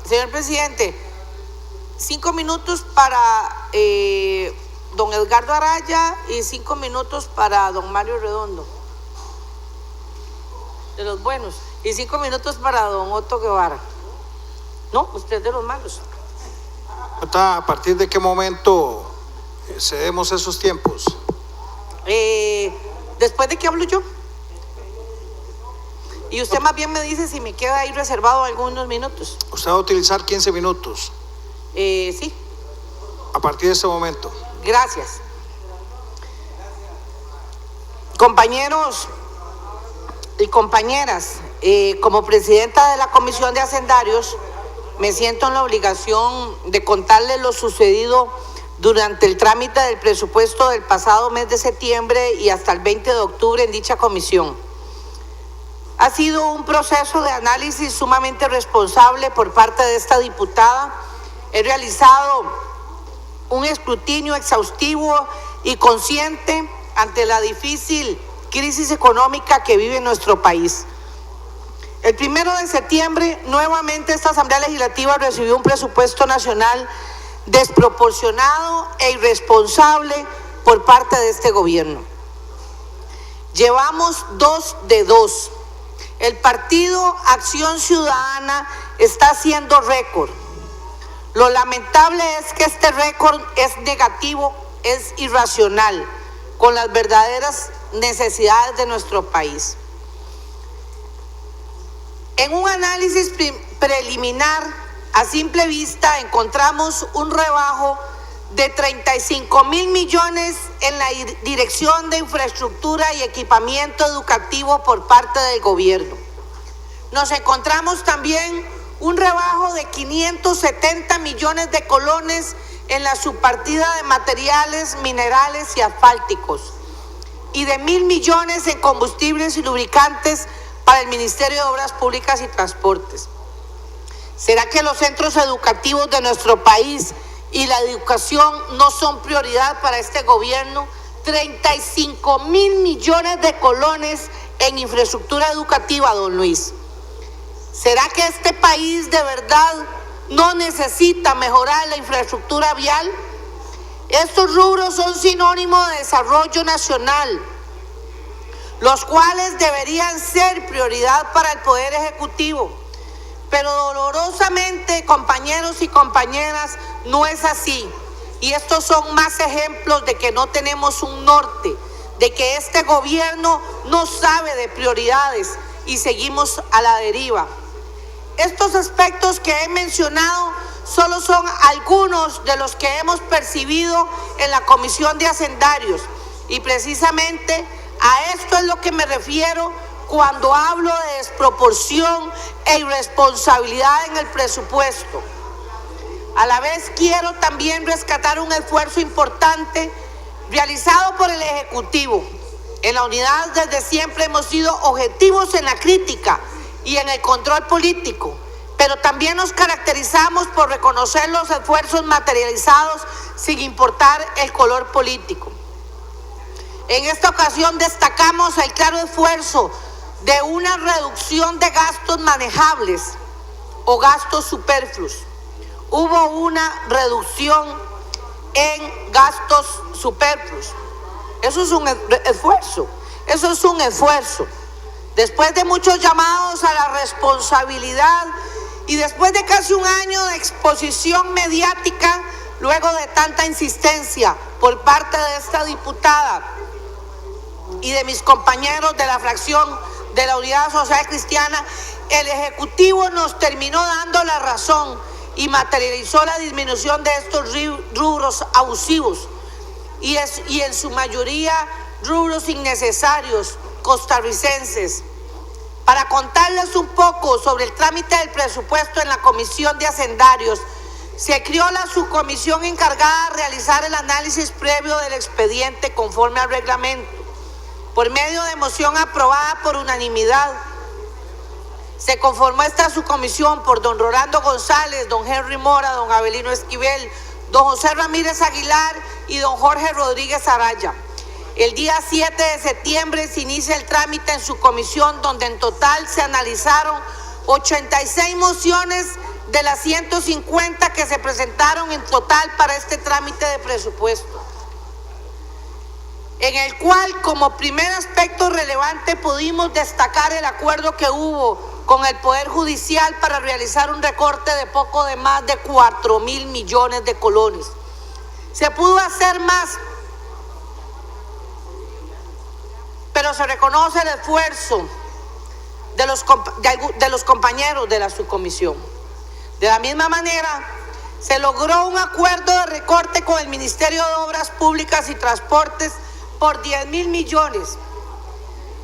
Señor presidente, 5 minutos para don Edgardo Araya y 5 minutos para don Mario Redondo, de los buenos, y 5 minutos para don Otto Guevara. No, usted de los malos. ¿A partir de qué momento cedemos esos tiempos? Después de que hablo yo. Y usted más bien me dice si me queda ahí reservado algunos minutos. ¿Usted va a utilizar 15 minutos? Sí. A partir de ese momento. Gracias. Compañeros y compañeras, como presidenta de la Comisión de Hacendarios, me siento en la obligación de contarles lo sucedido durante el trámite del presupuesto del pasado mes de septiembre y hasta el 20 de octubre en dicha comisión. Ha sido un proceso de análisis sumamente responsable por parte de esta diputada. He realizado un escrutinio exhaustivo y consciente ante la difícil crisis económica que vive nuestro país. El 1 de septiembre, nuevamente esta Asamblea Legislativa recibió un presupuesto nacional desproporcionado e irresponsable por parte de este gobierno. Llevamos 2 de 2. El Partido Acción Ciudadana está haciendo récord. Lo lamentable es que este récord es negativo, es irracional, con las verdaderas necesidades de nuestro país. En un análisis preliminar, a simple vista, encontramos un rebajo de 35.000 millones en la Dirección de Infraestructura y Equipamiento Educativo por parte del gobierno. Nos encontramos también un rebajo de 570 millones de colones en la subpartida de materiales, minerales y asfálticos y de 1.000 millones en combustibles y lubricantes para el Ministerio de Obras Públicas y Transportes. ¿Será que los centros educativos de nuestro país y la educación no son prioridad para este gobierno? 35.000 millones de colones en infraestructura educativa, don Luis. ¿Será que este país de verdad no necesita mejorar la infraestructura vial? Estos rubros son sinónimo de desarrollo nacional, los cuales deberían ser prioridad para el Poder Ejecutivo. Pero dolorosamente, compañeros y compañeras, no es así. Y estos son más ejemplos de que no tenemos un norte, de que este gobierno no sabe de prioridades y seguimos a la deriva. Estos aspectos que he mencionado solo son algunos de los que hemos percibido en la Comisión de Hacendarios. Y precisamente a esto es lo que me refiero cuando hablo de desproporción e irresponsabilidad en el presupuesto. A la vez quiero también rescatar un esfuerzo importante realizado por el Ejecutivo. En la unidad desde siempre hemos sido objetivos en la crítica y en el control político, pero también nos caracterizamos por reconocer los esfuerzos materializados sin importar el color político. En esta ocasión destacamos el claro esfuerzo de una reducción de gastos manejables o gastos superfluos. Hubo una reducción en gastos superfluos. Eso es un esfuerzo. Eso es un esfuerzo. Después de muchos llamados a la responsabilidad y después de casi un año de exposición mediática, luego de tanta insistencia por parte de esta diputada y de mis compañeros de la fracción de la Unidad Social Cristiana, el Ejecutivo nos terminó dando la razón y materializó la disminución de estos rubros abusivos y en su mayoría rubros innecesarios costarricenses. Para contarles un poco sobre el trámite del presupuesto en la Comisión de Hacendarios, se creó la subcomisión encargada de realizar el análisis previo del expediente conforme al reglamento. Por medio de moción aprobada por unanimidad, se conformó esta subcomisión por don Rolando González, don Henry Mora, don Abelino Esquivel, don José Ramírez Aguilar y don Jorge Rodríguez Araya. El día 7 de septiembre se inicia el trámite en su comisión, donde en total se analizaron 86 mociones de las 150 que se presentaron en total para este trámite de presupuesto, en el cual como primer aspecto relevante pudimos destacar el acuerdo que hubo con el Poder Judicial para realizar un recorte de poco de más de 4.000 millones de colones. Se pudo hacer más, pero se reconoce el esfuerzo de los compañeros de la subcomisión. De la misma manera, se logró un acuerdo de recorte con el Ministerio de Obras Públicas y Transportes por 10.000 millones.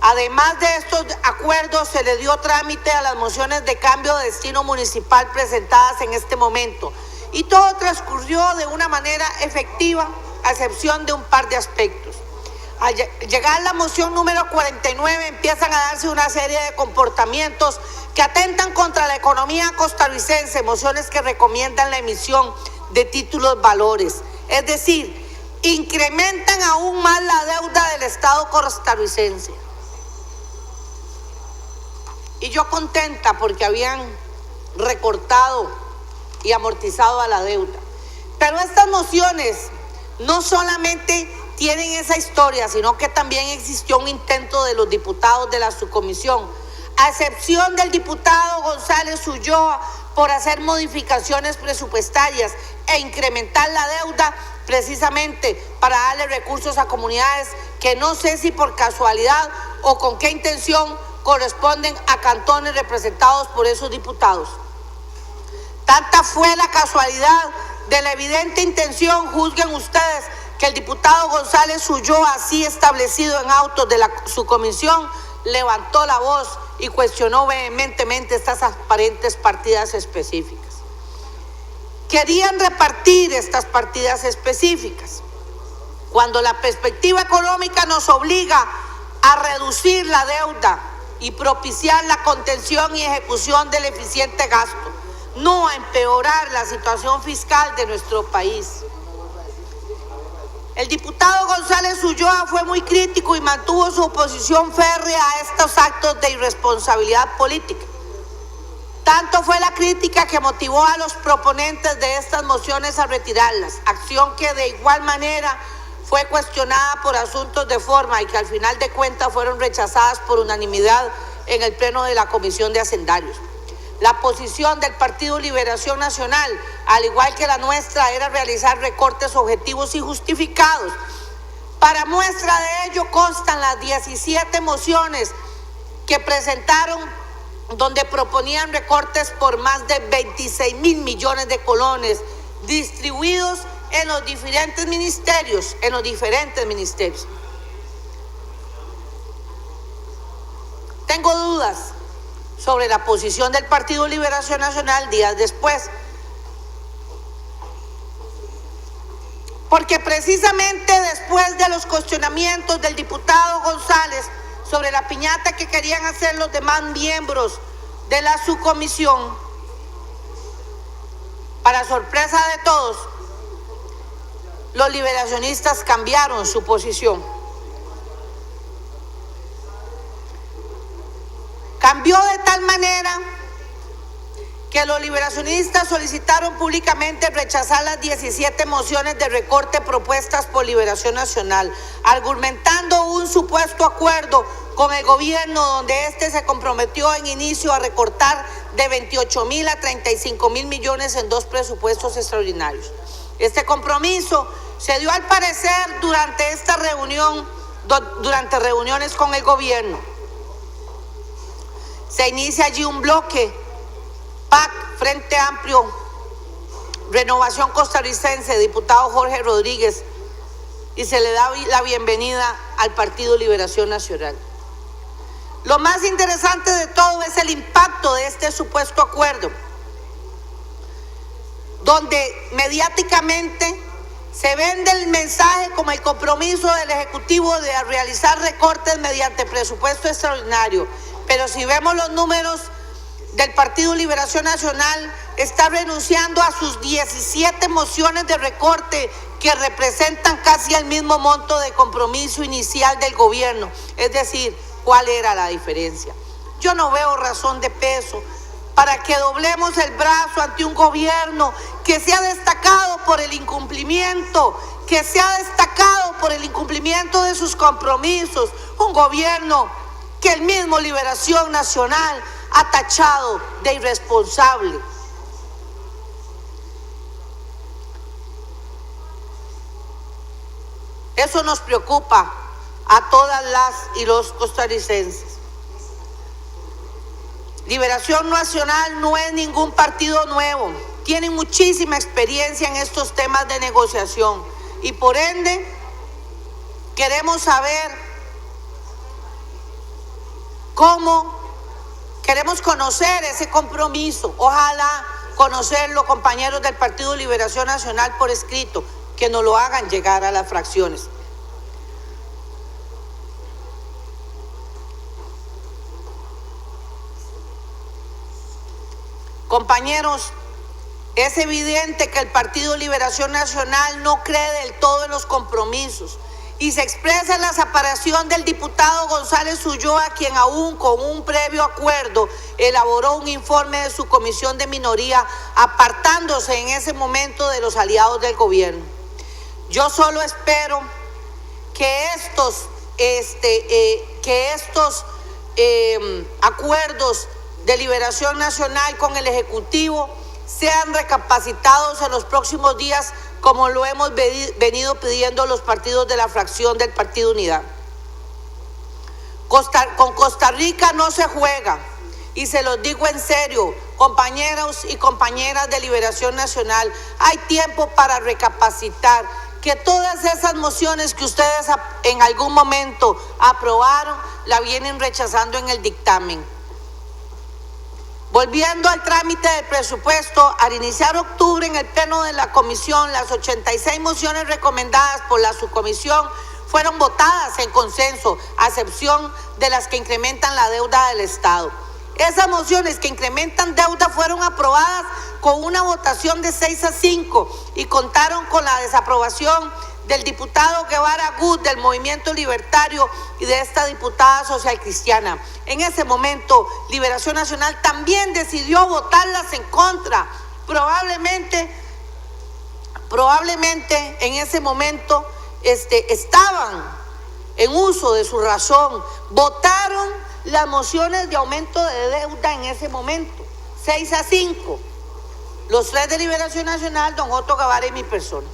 Además de estos acuerdos, se le dio trámite a las mociones de cambio de destino municipal presentadas en este momento. Y todo transcurrió de una manera efectiva, a excepción de un par de aspectos. Al llegar la moción número 49, empiezan a darse una serie de comportamientos que atentan contra la economía costarricense, mociones que recomiendan la emisión de títulos valores, es decir, incrementan aún más la deuda del Estado costarricense. Y yo contenta porque habían recortado y amortizado a la deuda. Pero estas mociones no solamente tienen esa historia, sino que también existió un intento de los diputados de la subcomisión, a excepción del diputado González Ulloa, por hacer modificaciones presupuestarias e incrementar la deuda precisamente para darle recursos a comunidades que no sé si por casualidad o con qué intención corresponden a cantones representados por esos diputados. Tanta fue la casualidad de la evidente intención, juzguen ustedes, que el diputado González Ulloa, así establecido en autos de la subcomisión, levantó la voz y cuestionó vehementemente estas aparentes partidas específicas. Querían repartir estas partidas específicas, cuando la perspectiva económica nos obliga a reducir la deuda y propiciar la contención y ejecución del eficiente gasto, no a empeorar la situación fiscal de nuestro país. El diputado González Ulloa fue muy crítico y mantuvo su oposición férrea a estos actos de irresponsabilidad política. Tanto fue la crítica que motivó a los proponentes de estas mociones a retirarlas, acción que de igual manera fue cuestionada por asuntos de forma y que al final de cuentas fueron rechazadas por unanimidad en el pleno de la Comisión de Hacendarios. La posición del Partido Liberación Nacional, al igual que la nuestra, era realizar recortes objetivos y justificados. Para muestra de ello constan las 17 mociones que presentaron, donde proponían recortes por más de 26.000 millones de colones distribuidos en los diferentes ministerios, Tengo dudas sobre la posición del Partido Liberación Nacional días después, porque precisamente después de los cuestionamientos del diputado González sobre la piñata que querían hacer los demás miembros de la subcomisión, para sorpresa de todos, los liberacionistas cambiaron su posición. Cambió de tal manera que los liberacionistas solicitaron públicamente rechazar las 17 mociones de recorte propuestas por Liberación Nacional, argumentando un supuesto acuerdo con el gobierno donde éste se comprometió en inicio a recortar de 28.000 a 35.000 millones en 2 presupuestos extraordinarios. Este compromiso se dio al parecer durante esta reunión, durante reuniones con el gobierno. Se inicia allí un bloque, PAC, Frente Amplio, Renovación Costarricense, diputado Jorge Rodríguez, y se le da la bienvenida al Partido Liberación Nacional. Lo más interesante de todo es el impacto de este supuesto acuerdo, donde mediáticamente se vende el mensaje como el compromiso del Ejecutivo de realizar recortes mediante presupuesto extraordinario. Pero si vemos los números del Partido Liberación Nacional, está renunciando a sus 17 mociones de recorte que representan casi el mismo monto de compromiso inicial del gobierno. Es decir, ¿cuál era la diferencia? Yo no veo razón de peso para que doblemos el brazo ante un gobierno que se ha destacado por el incumplimiento, de sus compromisos, un gobierno que el mismo Liberación Nacional ha tachado de irresponsable. Eso nos preocupa a todas las y los costarricenses. Liberación Nacional no es ningún partido nuevo, tienen muchísima experiencia en estos temas de negociación y por ende queremos conocer ese compromiso. Ojalá conocerlo, compañeros del Partido Liberación Nacional, por escrito, que nos lo hagan llegar a las fracciones. Compañeros, es evidente que el Partido Liberación Nacional no cree del todo en los compromisos y se expresa en la separación del diputado González Ulloa, quien aún con un previo acuerdo elaboró un informe de su comisión de minoría, apartándose en ese momento de los aliados del gobierno. Yo solo espero que estos acuerdos de Liberación Nacional con el Ejecutivo sean recapacitados en los próximos días, como lo hemos venido pidiendo los partidos de la fracción del Partido Unidad. Con Costa Rica no se juega, y se los digo en serio, compañeros y compañeras de Liberación Nacional, hay tiempo para recapacitar, que todas esas mociones que ustedes en algún momento aprobaron, la vienen rechazando en el dictamen. Volviendo al trámite del presupuesto, al iniciar octubre en el pleno de la comisión, las 86 mociones recomendadas por la subcomisión fueron votadas en consenso, a excepción de las que incrementan la deuda del Estado. Esas mociones que incrementan deuda fueron aprobadas con una votación de 6-5 y contaron con la desaprobación del diputado Guevara Gut del Movimiento Libertario y de esta diputada social cristiana. En ese momento, Liberación Nacional también decidió votarlas en contra. Probablemente en ese momento estaban en uso de su razón. Votaron las mociones de aumento de deuda en ese momento, 6-5. Los tres de Liberación Nacional, don Otto Guevara y mi persona.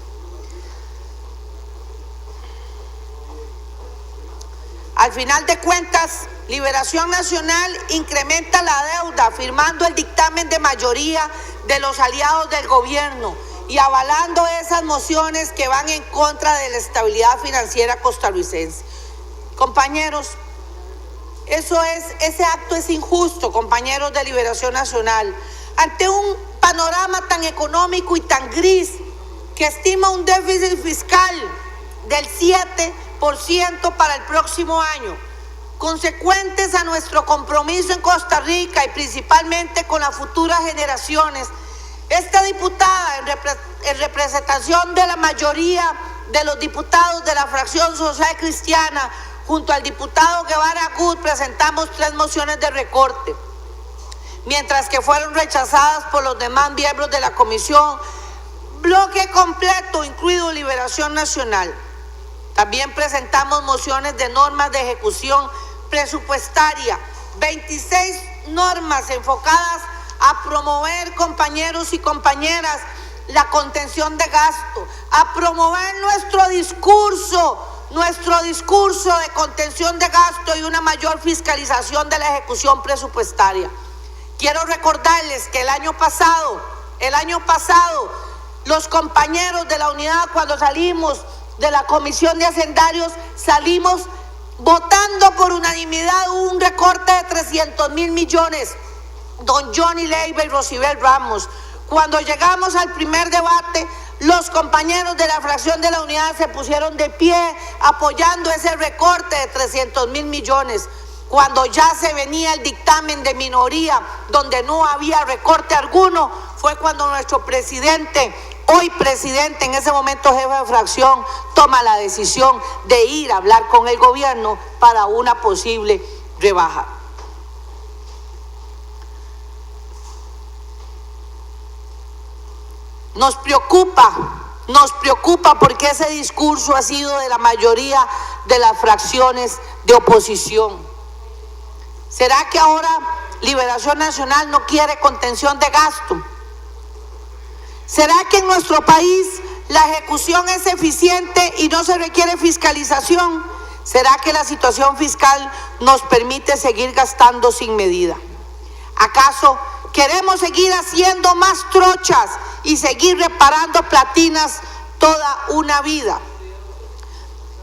Al final de cuentas, Liberación Nacional incrementa la deuda, firmando el dictamen de mayoría de los aliados del gobierno y avalando esas mociones que van en contra de la estabilidad financiera costarricense. Compañeros, ese acto es injusto, compañeros de Liberación Nacional, ante un panorama tan económico y tan gris que estima un déficit fiscal del 7% para el próximo año, consecuentes a nuestro compromiso en Costa Rica y principalmente con las futuras generaciones. Esta diputada, en representación de la mayoría de los diputados de la fracción social cristiana, junto al diputado Guevara Gut, presentamos 3 mociones de recorte, mientras que fueron rechazadas por los demás miembros de la comisión. Bloque completo, incluido Liberación Nacional. También presentamos mociones de normas de ejecución presupuestaria, 26 normas enfocadas a promover, compañeros y compañeras, la contención de gasto, a promover nuestro discurso de contención de gasto y una mayor fiscalización de la ejecución presupuestaria. Quiero recordarles que el año pasado, los compañeros de la unidad, cuando salimos de la Comisión de Hacendarios, salimos votando por unanimidad un recorte de 300,000 millones. Don Johnny Leiva y Rosibel Ramos. Cuando llegamos al primer debate, los compañeros de la fracción de la unidad se pusieron de pie apoyando ese recorte de 300,000 millones. Cuando ya se venía el dictamen de minoría, donde no había recorte alguno, fue cuando nuestro presidente, hoy presidente, en ese momento jefe de fracción, toma la decisión de ir a hablar con el gobierno para una posible rebaja. Nos preocupa porque ese discurso ha sido de la mayoría de las fracciones de oposición. ¿Será que ahora Liberación Nacional no quiere contención de gasto? ¿Será que en nuestro país la ejecución es eficiente y no se requiere fiscalización? ¿Será que la situación fiscal nos permite seguir gastando sin medida? ¿Acaso queremos seguir haciendo más trochas y seguir reparando platinas toda una vida?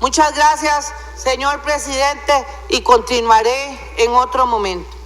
Muchas gracias, señor presidente, y continuaré en otro momento.